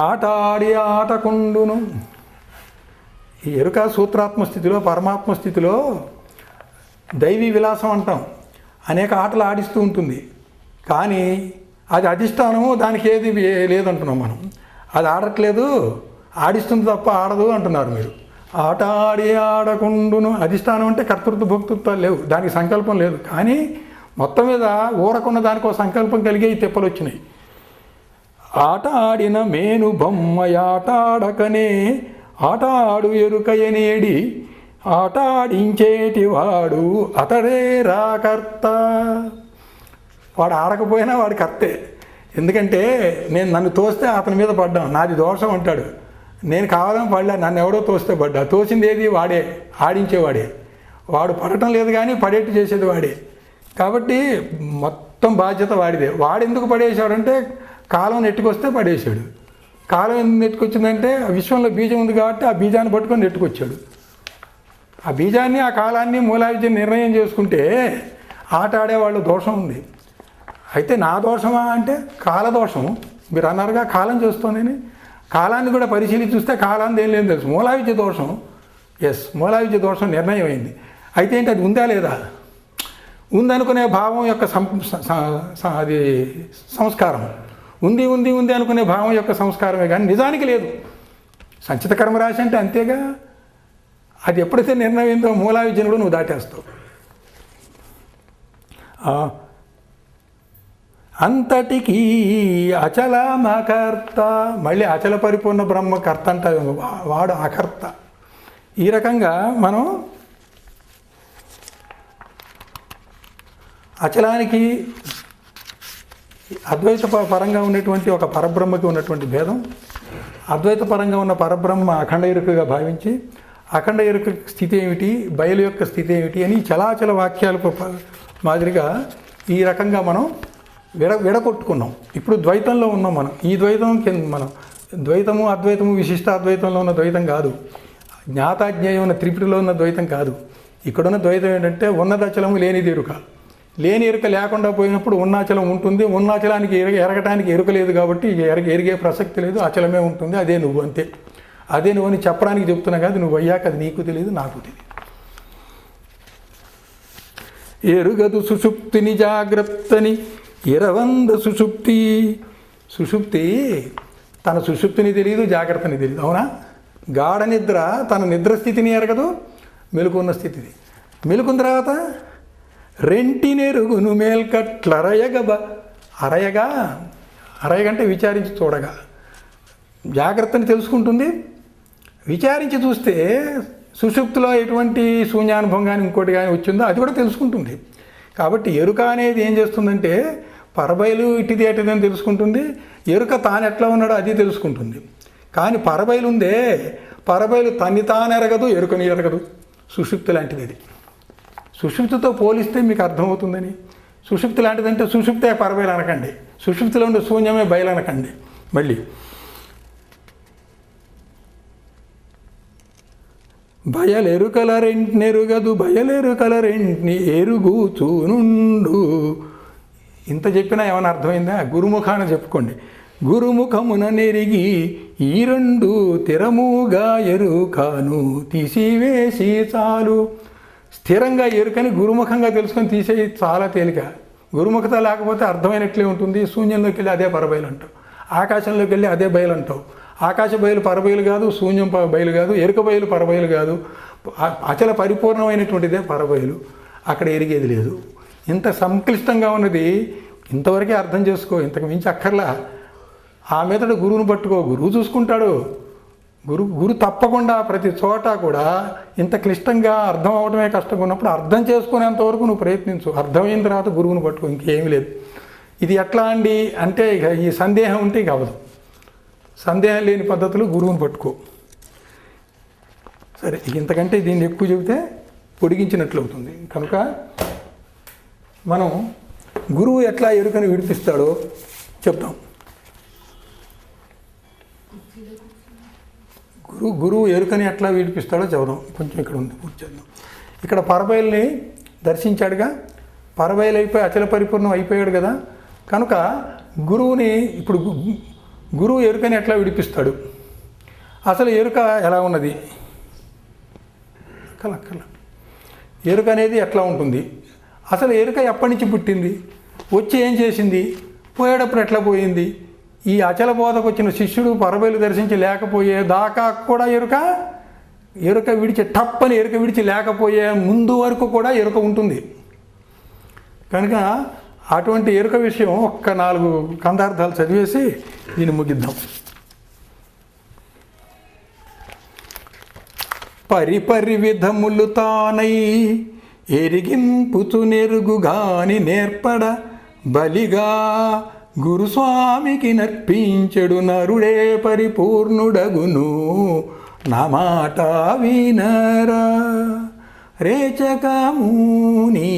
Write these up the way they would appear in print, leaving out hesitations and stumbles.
ఆట ఆడి ఆటకుండును. ఈ ఎరుక సూత్రాత్మ స్థితిలో, పరమాత్మ స్థితిలో దైవీ విలాసం అంటాం, అనేక ఆటలు ఆడిస్తూ ఉంటుంది. కానీ అది అధిష్టానము, దానికి ఏది లేదంటున్నాం మనం. అది ఆడట్లేదు, ఆడిస్తుంది తప్ప ఆడదు అంటున్నారు మీరు. ఆట ఆడి ఆడకుండును. అధిష్టానం అంటే కర్తృత్వ భోక్తృత్వాలు లేవు, దానికి సంకల్పం లేదు. కానీ మొత్తం మీద ఊరకున్న దానికి ఒక సంకల్పం కలిగే ఈ తిప్పలు వచ్చినాయి. ఆట ఆడిన మేను బొమ్మయాటాడకనే ఆట ఆడు ఎరుకయనేడి ఆట ఆడించేటివాడు అతడే రాకర్త. వాడు ఆడకపోయినా వాడి కర్తే. ఎందుకంటే నన్ను తోస్తే అతని మీద పడ్డాం, నాది దోషం అంటాడు. నేను కావాలని పడలే, నన్ను ఎవడో తోస్తే పడ్డా. తోసింది ఏది? వాడే, ఆడించేవాడే. వాడు పడటం లేదు కానీ పడేట్టు చేసేది వాడే. కాబట్టి మొత్తం బాధ్యత వాడిదే. వాడు ఎందుకు పడేశాడంటే కాలం నెట్టుకొస్తే పడేశాడు. కాలం ఎందుకు నెట్టుకొచ్చిందంటే విశ్వంలో బీజం ఉంది కాబట్టి ఆ బీజాన్ని పట్టుకొని నెట్టుకొచ్చాడు. ఆ బీజాన్ని, ఆ కాలాన్ని మూలావిద్య నిర్ణయం చేసుకుంటే ఆట ఆడేవాళ్ళు దోషం ఉంది. అయితే నా దోషమా అంటే కాలదోషం. మీరు అన్నారుగా కాలం చేస్తోందని. కాలాన్ని కూడా పరిశీలించి చూస్తే కాలాన్ని ఏం లేదు తెలుసు. మూలావిద్య దోషం. ఎస్, మూలావిద్య దోషం నిర్ణయం అయింది. అయితే ఏంటి, అది ఉందా లేదా? ఉందనుకునే భావం యొక్క అది సంస్కారం. ఉంది ఉంది ఉంది అనుకునే భావం యొక్క సంస్కారమే కానీ నిజానికి లేదు. సంచిత కర్మరాశి అంటే అంతేగా. అది ఎప్పుడైతే నిర్ణయం అయిందో మూలావిద్యను కూడా నువ్వు దాటేస్తావు. అంతటికీ అచలమకర్త. మళ్ళీ అచల పరిపూర్ణ బ్రహ్మకర్త అంటారు, వాడు అకర్త. ఈ రకంగా మనం అచలానికి అద్వైత పరంగా ఉన్నటువంటి ఒక పరబ్రహ్మకి ఉన్నటువంటి భేదం, అద్వైత పరంగా ఉన్న పరబ్రహ్మ అఖండ ఎరుకగా భావించి అఖండ ఎరుక స్థితి ఏమిటి, బయలు యొక్క స్థితి ఏమిటి అని చలాచల వాక్యాల మాదిరిగా ఈ రకంగా మనం విడగొట్టుకున్నాం. ఇప్పుడు ద్వైతంలో ఉన్నాం మనం. ఈ ద్వైతం మనం ద్వైతము అద్వైతము విశిష్టాద్వైతంలో ఉన్న ద్వైతం కాదు, జ్ఞాతాజ్ఞేయం ఉన్న త్రిపుటిలో ఉన్న ద్వైతం కాదు. ఇక్కడున్న ద్వైతం ఏంటంటే ఉన్నదచలము లేనిది ఎరుక. లేని ఎరుక లేకుండా పోయినప్పుడు ఉన్నాచలం ఉంటుంది. ఉన్నాచలానికి ఎరగటానికి ఎరుక లేదు కాబట్టి ఎరిగే ప్రసక్తి లేదు, అచలమే ఉంటుంది. అదే నువ్వు, అంతే. అదే నువ్వు అని చెప్పడానికి చెప్తున్నా కాదు. నువ్వు అయ్యాక అది నీకు తెలియదు, నాకు తెలియదు. ఎరుగదు సుషుప్తిని జాగ్రత్తని ఇరవంద సుషుప్తి. సుషుప్తి తన సుషుప్తిని తెలియదు, జాగ్రత్తని తెలియదు. అవునా? గాఢ నిద్ర తన నిద్రస్థితిని ఎరగదు, మెలుకున్న స్థితిని. మెలుకున్న తర్వాత రెంటినెరుగును మేల్కట్లరయగ అరయగంటే విచారించి చూడగా. జాగ్రత్తని తెలుసుకుంటుంది. విచారించి చూస్తే సుషుప్తిలో ఎటువంటి శూన్యానుభవం కానీ ఇంకోటి కానీ వచ్చిందో అది కూడా తెలుసుకుంటుంది. కాబట్టి ఎరుక అనేది ఏం చేస్తుందంటే పరబయలు ఇటుది అటుది అని తెలుసుకుంటుంది. ఎరుక తాను ఎట్లా ఉన్నాడో అది తెలుసుకుంటుంది. కానీ పరబయలు ఉందే, పరబయలు తన్ని తాను ఎరగదు, ఎరుకని ఎరగదు. సుషుప్తి లాంటిది అది. సుషుప్తితో పోలిస్తే మీకు అర్థమవుతుందని. సుషుప్తి లాంటిదంటే సుషుప్తే పరబయలు అనకండి, సుషుప్తిలో ఉండే శూన్యమే బయలు అనకండి. మళ్ళీ బయలెరుకలరెంట్నెరుగదు బయలెరుకలరెంట్ని ఎరుగుచూనుండు. ఇంత చెప్పినా ఏమైనా అర్థమైందా? గురుముఖాన చెప్పుకోండి. గురుముఖమున నెరిగి ఈ రెండు తిరముగా ఎరుకాను తీసివేసి చాలు. స్థిరంగా ఎరుకని గురుముఖంగా తెలుసుకొని తీసేయి చాలా తేలిక. గురుముఖత లేకపోతే అర్థమైనట్లే ఉంటుంది. శూన్యంలోకి వెళ్ళి అదే పరబయలు అంటావు, ఆకాశంలోకి వెళ్ళి అదే బయలు అంటావు. ఆకాశ బయలు పరబయలు కాదు, శూన్యం బయలు కాదు, ఎరుక బయలు పరబయలు కాదు. అచల పరిపూర్ణమైనటువంటిదే పరబయలు. అక్కడ ఎరిగేది లేదు. ఇంత సంక్లిష్టంగా ఉన్నది ఇంతవరకే అర్థం చేసుకో, ఇంతకు మించి అక్కర్లా. ఆ మీదట గురువుని పట్టుకో, గురువు చూసుకుంటాడు. గురు తప్పకుండా ప్రతి చోట కూడా ఇంత క్లిష్టంగా అర్థం అవడమే కష్టంగా ఉన్నప్పుడు అర్థం చేసుకునేంతవరకు నువ్వు ప్రయత్నించు. అర్థమైన తర్వాత గురువుని పట్టుకో, ఇంకేమీ లేదు. ఇది ఎట్లా అండి అంటే ఇక ఈ సందేహం ఉంటే ఇక అవ్వదు. సందేహం లేని పద్ధతులు గురువుని పట్టుకో. సరే, ఇంతకంటే దీన్ని ఎక్కువ చెబితే పొడిగించినట్లు అవుతుంది. కనుక మనం గురువు ఎట్లా ఎరుకని విడిపిస్తాడో చెప్తాం. గురువు ఎరుకని ఎట్లా విడిపిస్తాడో చెబుదాం. కొంచెం ఇక్కడ ఉంది, కూర్చేద్దాం. ఇక్కడ పరబయల్ని దర్శించాడుగా, పరబయలు అయిపోయి అచల పరిపూర్ణం అయిపోయాడు కదా. కనుక గురువుని ఇప్పుడు గురువు ఎరుకని ఎట్లా విడిపిస్తాడు? అసలు ఎరుక ఎలా ఉన్నది? ఎరుక అనేది ఎట్లా ఉంటుంది? అసలు ఎరుక ఎప్పటి నుంచి పుట్టింది? వచ్చి ఏం చేసింది? పోయేటప్పుడు ఎట్లా పోయింది? ఈ అచల బోధకు వచ్చిన శిష్యుడు పరబయలు దర్శించి లేకపోయే దాకా కూడా ఎరుక విడిచి టప్పని ఎరుక విడిచి లేకపోయే ముందు వరకు కూడా ఎరుక ఉంటుంది. కనుక అటువంటి ఎరుక విషయం ఒక్క 4 కందార్థాలు చదివేసి దీన్ని ముగిద్దాం. పరిపరి విధములు తానై ఎరిగింపుచు నెరుగుగాని నేర్పడ బలిగా గురుస్వామికి నర్పించెడు నరుడే పరిపూర్ణుడగును నా మాట వినరా రేచకముని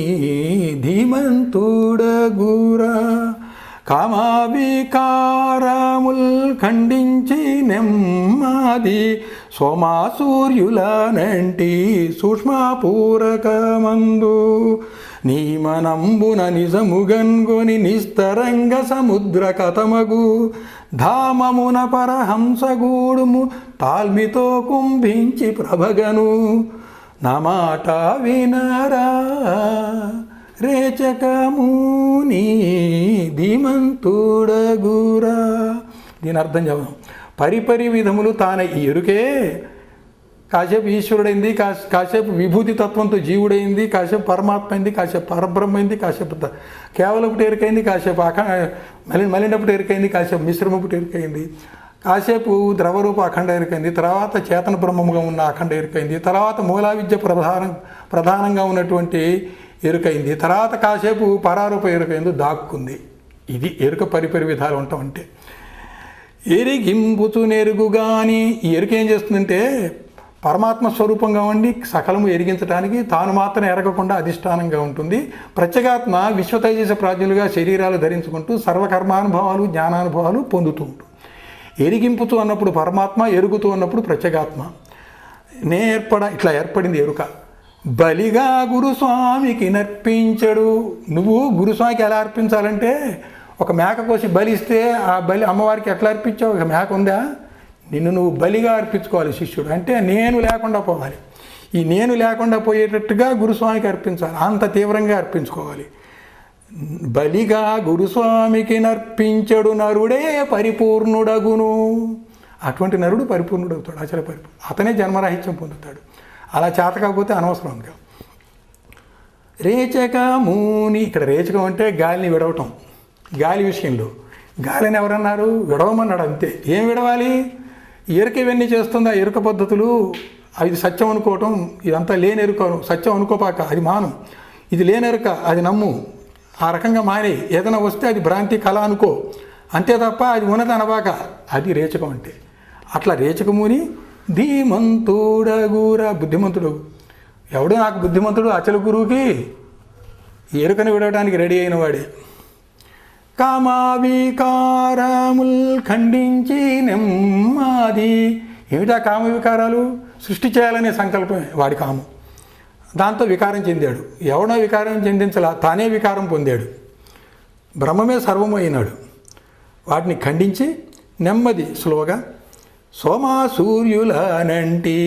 ధీమంతుడగురా కామావికారముల్ ఖండించి నెమ్మది సోమాసూర్యులనంటి సూక్ష్మపూరకమందు నీమనంబున నిజముగన్గొని నిస్తరంగ సముద్ర కథమగు ధామమున పరహంసగూడుము తాల్మితో కుంభించి ప్రభగను నా మాట వినరా రేచకముని ధీమంతుడగురా. దీని అర్థం చెబుదాం. పరిపరి విధములు తాన ఈ ఎరుకే కాసేపు ఈశ్వరుడైంది, కాసేపు విభూతి తత్వంతో జీవుడైంది, కాసేపు పరమాత్మ అయింది, కాసేపు పరబ్రహ్మ అయింది, కాసేపు కేవలపుటి ఎరుకైంది, కాసేపు మలినపుటి ఎరుకైంది, కాసేపు మిశ్రమపుటి ఎరుకైంది, కాసేపు ద్రవరూప అఖండ ఎరుకైంది, తర్వాత చేతన బ్రహ్మముగా ఉన్న అఖండ ఎరుకైంది, తర్వాత మూలా విద్య ప్రధానంగా ఉన్నటువంటి ఎరుకైంది, తర్వాత కాసేపు పరారూప ఎరుకైంది, దాక్కుంది. ఇది ఎరుక పరిపరి విధాలు ఉంటాం. అంటే ఎరిగింపుచు నెరుగు కానీ ఈ ఎరుక ఏం చేస్తుందంటే పరమాత్మ స్వరూపంగా ఉండి సకలము ఎరిగించడానికి తాను మాత్రం ఎరగకుండా అధిష్టానంగా ఉంటుంది. ప్రత్యేగాత్మ విశ్వతైజస ప్రాజ్ఞులుగా శరీరాలు ధరించుకుంటూ సర్వకర్మానుభవాలు జ్ఞానానుభవాలు పొందుతూ ఉంటుంది. ఎరిగింపుతూ అన్నప్పుడు పరమాత్మ, ఎరుగుతూ అన్నప్పుడు ప్రత్యేగాత్మ. ఇట్లా ఏర్పడింది ఎరుక. బలిగా గురుస్వామికి నర్పించడు. నువ్వు గురుస్వామికి ఎలా అర్పించాలంటే ఒక మేక కోసి బలిస్తే ఆ బలి అమ్మవారికి ఎట్లా అర్పించావు? ఒక మేక ఉందా? నిన్ను నువ్వు బలిగా అర్పించుకోవాలి శిష్యుడు. అంటే నేను లేకుండా పోవాలి. ఈ నేను లేకుండా పోయేటట్టుగా గురుస్వామికి అర్పించాలి. అంత తీవ్రంగా అర్పించుకోవాలి. బలిగా గురుస్వామికి నర్పించడు నరుడే పరిపూర్ణుడగును. అటువంటి నరుడు పరిపూర్ణుడవుతాడు. అచల పరిపూర్ణ. అతనే జన్మరాహిత్యం పొందుతాడు. అలా చేత కాకపోతే అనవసరం. ఇంకా రేచకముని, ఇక్కడ రేచకం అంటే గాలిని విడవటం. గాలి విషయంలో గాలిని ఎవరన్నారు? విడవమన్నాడు. అంతే. ఏం విడవాలి? ఎరుక ఇవన్నీ చేస్తుందా? ఎరుక పద్ధతులు అది సత్యం అనుకోవటం, ఇదంతా లేని ఎరుక సత్యం అనుకోపాక అది మానం. ఇది లేని ఎరుక అది నమ్ము. ఆ రకంగా మానే. ఏదైనా వస్తే అది భ్రాంతి కళ అనుకో. అంతే తప్ప అది ఉన్నది అనబాక. అది రేచకం అంటే. అట్లా రేచకముని ధీమంతుడగురా, బుద్ధిమంతుడు. ఎవడు నాకు బుద్ధిమంతుడు? అచల గురువుకి ఎరుకను విడవడానికి రెడీ అయిన వాడే. కామావికారముల్ ఖండించి నెమ్మది. ఏమిటా కామ వికారాలు? సృష్టి చేయాలనే సంకల్పమే వాడి కామం. దాంతో వికారం చెందాడు. ఎవడో వికారం చెందించలా, తానే వికారం పొందాడు. బ్రహ్మమే సర్వము అయినాడు. వాటిని ఖండించి నెమ్మది సులువుగా సోమా సూర్యులనంటి.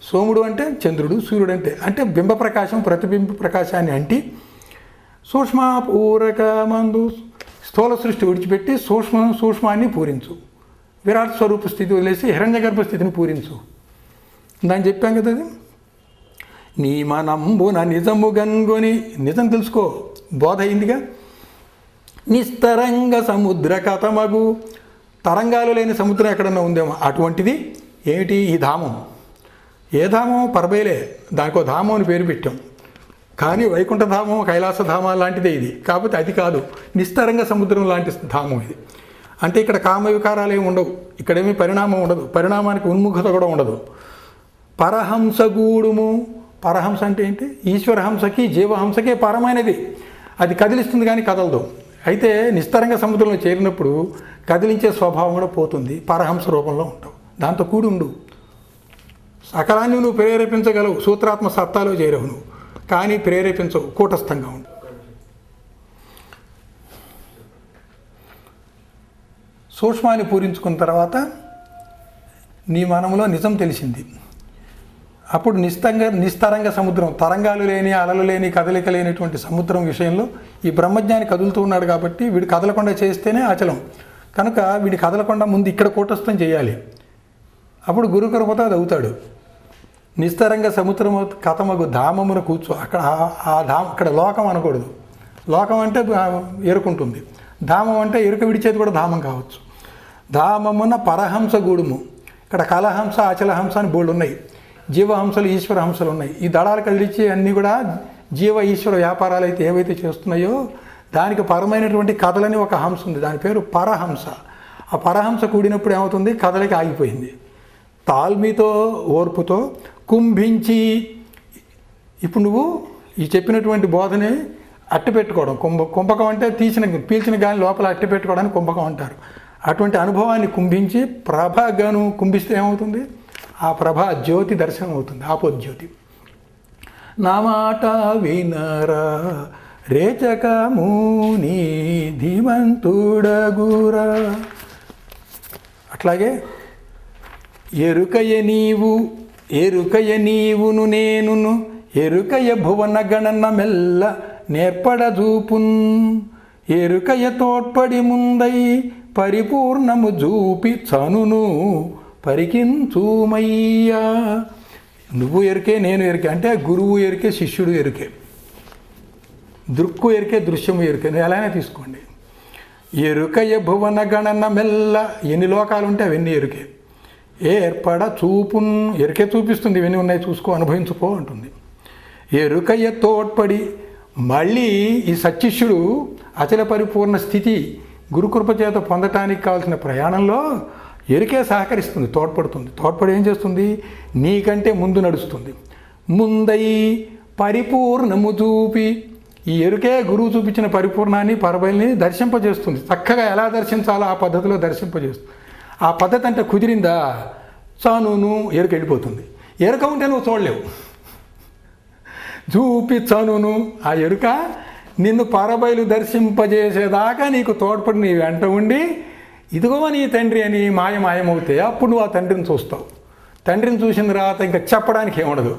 సోముడు అంటే చంద్రుడు, సూర్యుడు అంటే బింబ ప్రకాశం, ప్రతిబింబ ప్రకాశాన్ని అంటి సూక్ష్మపూరకమందు స్థూల సృష్టి విడిచిపెట్టి సూక్ష్మాన్ని పూరించు. విరాట్ స్వరూప స్థితి వదిలేసి హిరణ్య గర్భ స్థితిని పూరించు. దాన్ని చెప్పాం కదా. అది నీ మనంబున నిజము గన్గొని, నిజం తెలుసుకో, బోధ అయిందిగా. నిస్తరంగ సముద్ర కథమగు. తరంగాలు లేని సముద్రం ఎక్కడన్నా ఉందేమో అటువంటిది. ఏమిటి ఈ ధామం? ఏ ధామం? పరబయలే. దానికో ధామం అని పేరు పెట్టాం. కానీ వైకుంఠధామం, కైలాసధామ లాంటిదే ఇది. కాకపోతే అది కాదు, నిస్తరంగ సముద్రం లాంటి ధామం ఇది. అంటే ఇక్కడ కామ వికారాలు ఏమి ఉండవు. ఇక్కడేమీ పరిణామం ఉండదు. పరిణామానికి ఉన్ముఖత కూడా ఉండదు. పరహంస గూడుము. పరహంస అంటే ఏంటి? ఈశ్వరహంసకి జీవహంసకి పరమైనది. అది కదిలిస్తుంది కానీ కదలదు. అయితే నిస్తరంగ సముద్రంలో చేరినప్పుడు కదిలించే స్వభావం కూడా పోతుంది. పరహంస రూపంలో ఉంటావు. దాంతో కూడి ఉండు. సకలాన్ని నువ్వు ప్రేరేపించగలవు. సూత్రాత్మ సత్తాలో చేరవు నువ్వు. కానీ ప్రేరేపించవు. కూటస్థంగా ఉండు. సూక్ష్మాన్ని పూరించుకున్న తర్వాత నీ మనములో నిజం తెలిసింది. అప్పుడు నిస్తరంగ సముద్రం, తరంగాలు లేని అలలు లేని కదలిక లేనిటువంటి సముద్రం విషయంలో ఈ బ్రహ్మజ్ఞాని కదులుతూ ఉన్నాడు కాబట్టి వీడు కదలకుండా చేస్తేనే అచలం. కనుక వీడి కదలకుండా ముందు ఇక్కడ కూటస్థం చేయాలి. అప్పుడు గురుకృపతో అది అవుతాడు. నిస్తరంగ సముద్రము కథమగు ధామమున కూర్చో. అక్కడ అక్కడ లోకం అనకూడదు. లోకం అంటే ఎరుకుంటుంది. ధామం అంటే ఎరుక విడిచేది కూడా ధామం కావచ్చు. ధామమున పరహంస గూడుము. ఇక్కడ కలహంస అచలహంస అని బోర్డు ఉన్నాయి. జీవహంసలు ఈశ్వర హంసలు ఉన్నాయి. ఈ దళాలు కదిలించి అన్నీ కూడా జీవ ఈశ్వర వ్యాపారాలు అయితే ఏవైతే చేస్తున్నాయో దానికి పరమైనటువంటి కథలని ఒక హంస ఉంది. దాని పేరు పరహంస. ఆ పరహంస కూడినప్పుడు ఏమవుతుంది? కథలకి ఆగిపోయింది. తాల్మితో ఓర్పుతో కుంభించి, ఇప్పుడు నువ్వు ఈ చెప్పినటువంటి బోధని అట్టి పెట్టుకోవడం. కుంభకం అంటే పీల్చిన గాలి లోపల అట్టి పెట్టుకోవడానికి కుంభకం అంటారు. అటువంటి అనుభవాన్ని కుంభించి ప్రభగను కుంభిస్తే ఏమవుతుంది? ఆ ప్రభ జ్యోతి దర్శనం అవుతుంది, ఆపోజ్యోతి. నా మాట వినరా రేచకముని ధీమంతుడగురా. అట్లాగే ఎరుకయ నీవును నేనును ఎరుకయ భువన గణన మెల్ల నేర్పడజూపున్ ఎరుకయ తోడ్పడి ముందై పరిపూర్ణము జూపి చనును పరికించుమయ్యా. నువ్వు ఎరికే, నేను ఎరికే. అంటే గురువు ఎరికే, శిష్యుడు ఎరికే. దృక్కు ఎరికే, దృశ్యము ఎరికే. నువ్వు ఎలానే తీసుకోండి. ఎరుకయ భువన గణన మెల్ల, ఎన్ని లోకాలు ఉంటే అవన్నీ ఎరికే. ఏర్పడ చూపున్, ఎరికే చూపిస్తుంది. ఇవన్నీ ఉన్నాయి, చూసుకో, అనుభవించుకో అంటుంది. ఎరుకయ తోడ్పడి, మళ్ళీ ఈ సత్శిష్యుడు అచల పరిపూర్ణ స్థితి గురుకృప చేత పొందటానికి కావాల్సిన ప్రయాణంలో ఎరికే సహకరిస్తుంది, తోడ్పడుతుంది. తోడ్పడి ఏం చేస్తుంది? నీకంటే ముందు నడుస్తుంది. ముందై పరిపూర్ణము చూపి, ఈ ఎరుకే గురువు చూపించిన పరిపూర్ణాన్ని పరబయల్ని దర్శింపజేస్తుంది. చక్కగా ఎలా దర్శించాలో ఆ పద్ధతిలో దర్శింపజేస్తుంది. ఆ పద్ధతి అంటే కుదిరిందా చనును ఎరుక వెళ్ళిపోతుంది. ఎరుక ఉంటే నువ్వు చూడలేవు. చూపి చనును, ఆ ఎరుక నిన్ను పరబయలు దర్శింపజేసేదాకా నీకు తోడ్పడి నీ వెంట ఉండి ఇదిగో నీ తండ్రి అని మాయమవుతే అప్పుడు నువ్వు ఆ తండ్రిని చూస్తావు. తండ్రిని చూసిన తర్వాత ఇంకా చెప్పడానికి ఏముండదు,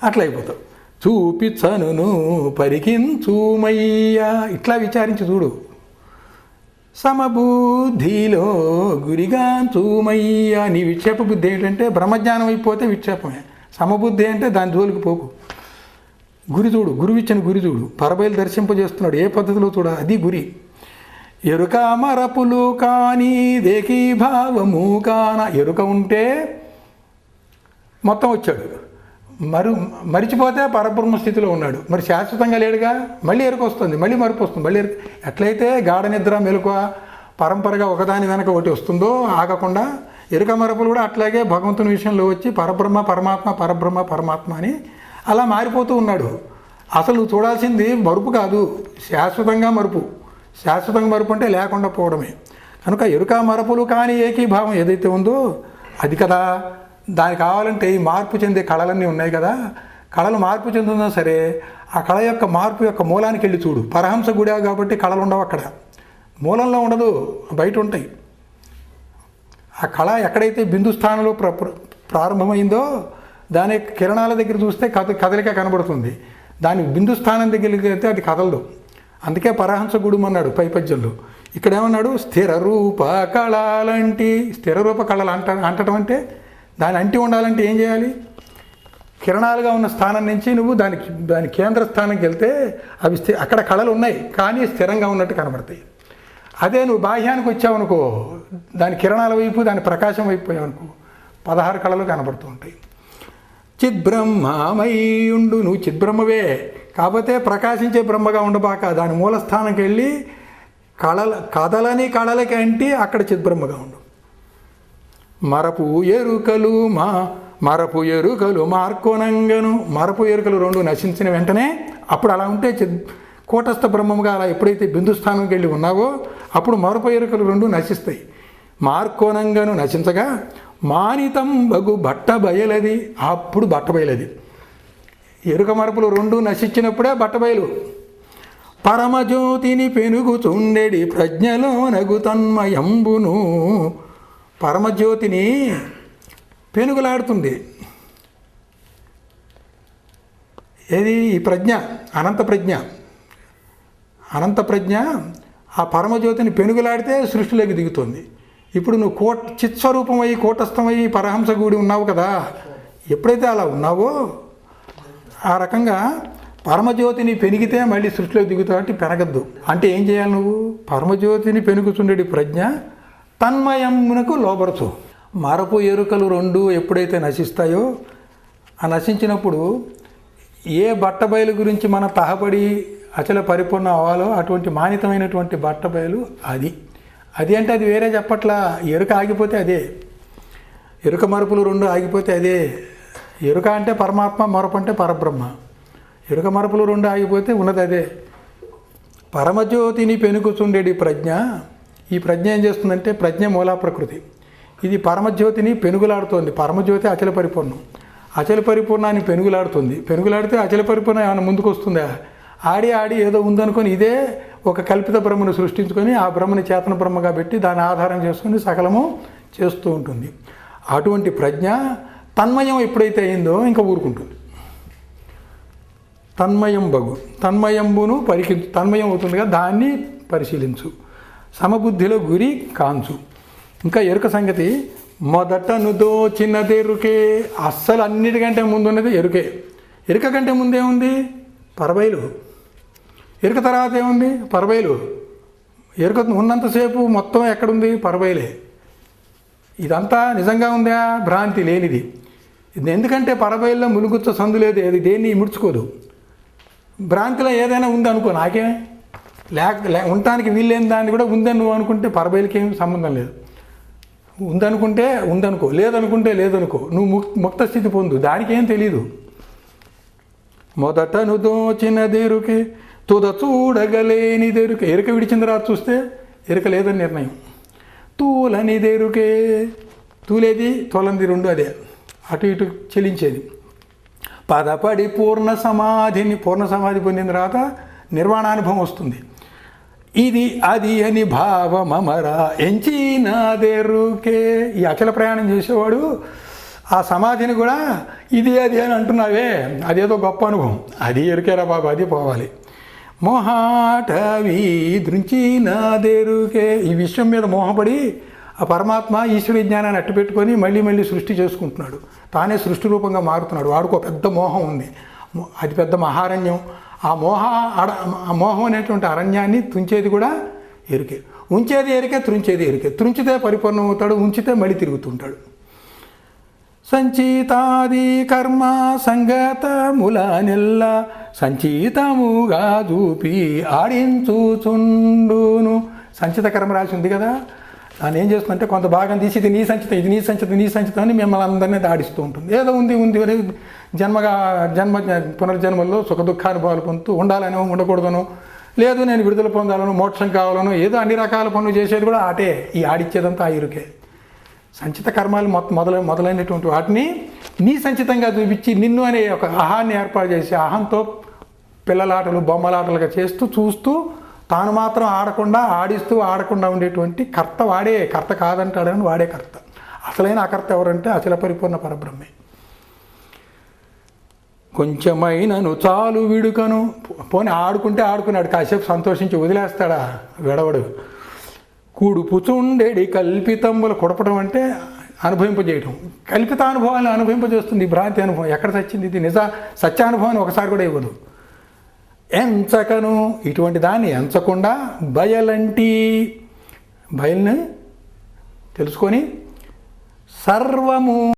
అట్లా అయిపోతావు. చూపిచ్చనును పరికించుమయ్యా, ఇట్లా విచారించి చూడు. సమబుద్ధిలో గురిగా చూమయ్యా. నీ విక్షేప బుద్ధి ఏంటంటే బ్రహ్మజ్ఞానం అయిపోతే విక్షేపమే. సమబుద్ధి అంటే దాని జోలికి పోకు. గురి చూడు, గురువిచ్చిన గురి చూడు. పరబయలు దర్శింపజేస్తున్నాడు, ఏ పద్ధతిలో చూడ, అది గురి. ఎరుక మరపులు కానీ దేకీభావము కాన. ఎరుక ఉంటే మొత్తం వచ్చాడు, మరిచిపోతే పరబ్రహ్మ స్థితిలో ఉన్నాడు. మరి శాశ్వతంగా లేడుగా, మళ్ళీ ఎరుక వస్తుంది, మళ్ళీ మరుపు వస్తుంది, మళ్ళీ ఎరుక. ఎట్లయితే గాఢ నిద్ర మెలకువ పరంపరగా ఒకదాని వెనక ఒకటి వస్తుందో ఆగకుండా ఎరుక మరపులు కూడా అట్లాగే భగవంతుని విషయంలో వచ్చి పరబ్రహ్మ పరమాత్మ పరబ్రహ్మ పరమాత్మ అని అలా మారిపోతూ ఉన్నాడు. అసలు నువ్వు చూడాల్సింది మరుపు కాదు, శాశ్వతంగా మరుపు. శాశ్వతంగా మరుపు అంటే లేకుండా పోవడమే. కనుక ఎరుక మరపులు కానీ ఏకీభావం ఏదైతే ఉందో అది కదా. దానికి కావాలంటే ఈ మార్పు చెందే కళలన్నీ ఉన్నాయి కదా, కళలు మార్పు చెందుతున్నా సరే ఆ కళ యొక్క మార్పు యొక్క మూలానికి వెళ్ళి చూడు. పరహంస గుడి కాబట్టి కళలు ఉండవు అక్కడ, మూలంలో ఉండదు, బయట ఉంటాయి. ఆ కళ ఎక్కడైతే బిందు స్థానంలో ప్రారంభమైందో దాని కిరణాల దగ్గర చూస్తే కదలిక కనబడుతుంది. దాని బిందు స్థానం దగ్గరికి వెళ్తే అది కదలదు. అందుకే పరహంస గుడుము అన్నాడు పై పద్యంలో. ఇక్కడ ఏమన్నాడు? స్థిర రూప కళలంటి. స్థిర రూప కళలు అంటడం అంటే దాని అంటి ఉండాలంటే ఏం చేయాలి? కిరణాలుగా ఉన్న స్థానం నుంచి నువ్వు దాని కేంద్ర స్థానంకి వెళ్తే అవి అక్కడ కళలు ఉన్నాయి కానీ స్థిరంగా ఉన్నట్టు కనబడతాయి. అదే నువ్వు బాహ్యానికి వచ్చావనుకో, దాని కిరణాల వైపు దాని ప్రకాశం వైపు పోయావనుకో 16 కళలు కనబడుతూ ఉంటాయి. చిద్బ్రహ్మమయ్యుండు, నువ్వు చిద్బ్రహ్మవే, కాకపోతే ప్రకాశించే బ్రహ్మగా ఉండబాక దాని మూలస్థానంకి వెళ్ళి కళలకి అంటి అక్కడ చిద్బ్రహ్మగా ఉండు. మరపు ఎరుకలు మార్కొనంగను. మరపు ఎరుకలు 2 నశించిన వెంటనే అప్పుడు అలా ఉంటే కూటస్థ బ్రహ్మముగా అలా ఎప్పుడైతే బిందుస్థానంకి వెళ్ళి ఉన్నావో అప్పుడు మరపు ఎరుకలు 2 నశిస్తాయి. మార్కొనంగను నశించగా మానితం బగు బట్ట బయలది. అప్పుడు బట్ట బయలది. ఎరుక మరపులు 2 నశించినప్పుడే బట్ట బయలు. పరమజ్యోతిని పెనుగుచుండెడి ప్రజ్ఞలో నగు తన్మయంబును. పరమజ్యోతిని పెనుగులాడుతుంది ఏది? ఈ ప్రజ్ఞ, అనంత ప్రజ్ఞ ఆ పరమజ్యోతిని పెనుగులాడితే సృష్టిలోకి దిగుతుంది. ఇప్పుడు నువ్వు చిత్స్వరూపమై కూటస్థమై పరహంసగూడి ఉన్నావు కదా, ఎప్పుడైతే అలా ఉన్నావో ఆ రకంగా పరమజ్యోతిని పెనిగితే మళ్ళీ సృష్టిలోకి దిగుతావు. కాబట్టి పెరగద్దు అంటే ఏం చేయాలి? నువ్వు పరమజ్యోతిని పెనుగుచుండేటి ప్రజ్ఞ తన్మయమునకు లోబరచు. మరపు ఎరుకలు రెండు ఎప్పుడైతే నశిస్తాయో ఆ నశించినప్పుడు ఏ బట్టబయలు గురించి మనం తహపడి అచల పరిపూర్ణ అవ్వాలో అటువంటి మానితమైనటువంటి బట్టబయలు అది అంటే అది వేరే చెప్పట్లా. ఎరుక ఆగిపోతే అదే, ఎరుక మరుపులు రెండు ఆగిపోతే అదే. ఎరుక అంటే పరమాత్మ, మరపు అంటే పరబ్రహ్మ. ఎరుక మరపులు రెండు ఆగిపోతే ఉన్నది అదే. పరమజ్యోతిని పెనుగుచుండేది ప్రజ్ఞ. ఈ ప్రజ్ఞ ఏం చేస్తుందంటే ప్రజ్ఞ మూలా ప్రకృతి. ఇది పరమజ్యోతిని పెనుగులాడుతోంది. పరమజ్యోతి అచల పరిపూర్ణం. అచల పరిపూర్ణాన్ని పెనుగులాడితే అచల పరిపూర్ణం ఏమైనా ముందుకు వస్తుందా? ఆడి ఏదో ఉందనుకొని ఇదే ఒక కల్పిత బ్రహ్మను సృష్టించుకొని ఆ బ్రహ్మని చేతన బ్రహ్మగా పెట్టి దాన్ని ఆధారం చేసుకొని సకలము చేస్తూ ఉంటుంది. అటువంటి ప్రజ్ఞ తన్మయం ఎప్పుడైతే అయిందో ఇంకా ఊరుకుంటుంది. తన్మయంబును తన్మయం అవుతుందిగా దాన్ని పరిశీలించు. సమబుద్ధిలో గురి కాంచు. ఇంకా ఎరుక సంగతి మొదట దోచినదెరుకే. అస్సలు అన్నిటికంటే ముందున్నది ఎరుకే. ఎరుక కంటే ముందేముంది? పరబయలు. ఎరుక తర్వాత ఏముంది? పరబయలు. ఎరుక ఉన్నంతసేపు మొత్తం ఎక్కడుంది? పరబయలే. ఇదంతా నిజంగా ఉందా? భ్రాంతి లేనిది. ఎందుకంటే పరబయల్లో ములుగుచ్చ సందు లేదు, అది దేన్ని ముడుచుకోదు. భ్రాంతిలో ఏదైనా ఉంది అనుకో, నాకేమే ఉండటానికి వీల్లేని దాన్ని కూడా ఉందని నువ్వు అనుకుంటే పరబయలకి ఏమి సంబంధం లేదు. ఉందనుకుంటే ఉందనుకో, లేదనుకుంటే లేదనుకో, నువ్వు ముక్త స్థితి పొందు, దానికి ఏం తెలీదు. మొదటను దోచినదెరుకే తుద చూడగలేనిదెరుకే. ఎరుక విడిచిన తర్వాత చూస్తే ఎరుక లేదని నిర్ణయం. తూలనిదెరుకే. తూలేది తోలంది రెండు అదే, అటు ఇటు చెలించేది. పదపడి పూర్ణ సమాధి పొందిన తర్వాత నిర్వాణానుభవం వస్తుంది. ఇది అది అని భావమమరా ఎంచినాదెరుకే. ఈ అచల ప్రయాణం చేసేవాడు ఆ సమాధిని కూడా ఇది అది అని అంటున్నావే, అదేదో గొప్ప అనుభవం, అది ఎరుకేరా బాబు, అది పోవాలి. మోహాటవి దృంచినాదెరుకే. ఈ విశ్వం మీద మోహపడి ఆ పరమాత్మ ఈశ్వర జ్ఞానాన్ని అట్టుపెట్టుకొని మళ్ళీ సృష్టి చేసుకుంటున్నాడు. తానే సృష్టి రూపంగా మారుతున్నాడు. వాడికి ఒక పెద్ద మోహం ఉంది, అది పెద్ద మహారణ్యం. ఆ మోహం అనేటువంటి అరణ్యాన్ని తుంచేది కూడా ఎరుకే. ఉంచేది ఎరికే, త్రుంచేది ఎరికే. త్రుంచితే పరిపూర్ణం అవుతాడు, ఉంచితే మళ్ళీ తిరుగుతుంటాడు. సంచితాది కర్మ సంగతముల నెల్ల సంచితముగా చూపి ఆడించుచుండును. సంచిత కర్మ రాసి ఉంది కదా, దాన్ని ఏం చేస్తుందంటే కొంత భాగం తీసి ఇది నీ సంచితం, ఇది నీ సంచితం, నీ సంచితం అని మిమ్మల్ని అందరినీ దాడిస్తూ ఉంటుంది. ఏదో ఉంది పునర్జన్మల్లో సుఖ దుఃఖానుభవాలు పొందుతూ ఉండాలనో ఉండకూడదనో, లేదు నేను విడుదల పొందాలనో మోక్షం కావాలనో, ఏదో అన్ని రకాల పనులు చేసేది కూడా ఆటే. ఈ ఆడిచ్చేదంతా ఆ ఇరుకే. సంచిత కర్మాలు మొదలైనటువంటి వాటిని నీ సంచితంగా చూపించి నిన్ను అనే ఒక అహాన్ని ఏర్పాటు చేసి అహంతో పిల్లలాటలు బొమ్మలాటలుగా చేస్తూ చూస్తూ తాను మాత్రం ఆడకుండా ఉండేటువంటి కర్త వాడే. కర్త కాదంటాడని వాడే కర్త. అసలైన అకర్త ఎవరంటే అచల పరిపూర్ణ పరబ్రహ్మే. కొంచెమైనను చాలు విడుకను. పోనీ ఆడుకున్నాడు, కాసేపు సంతోషించి వదిలేస్తాడా? విడవడు. కూడుపుచుండెడి కల్పితములు. కుడపడం అంటే అనుభవింపజేయటం. కల్పితానుభవాన్ని అనుభవింపజేస్తుంది. భ్రాంతి అనుభవం ఎక్కడ సచ్చింది? ఇది సత్యానుభవాన్ని ఒకసారి కూడా ఇవ్వదు. ఎంచకను, ఇటువంటి దాన్ని ఎంచకుండా బయల్ని తెలుసుకొని సర్వము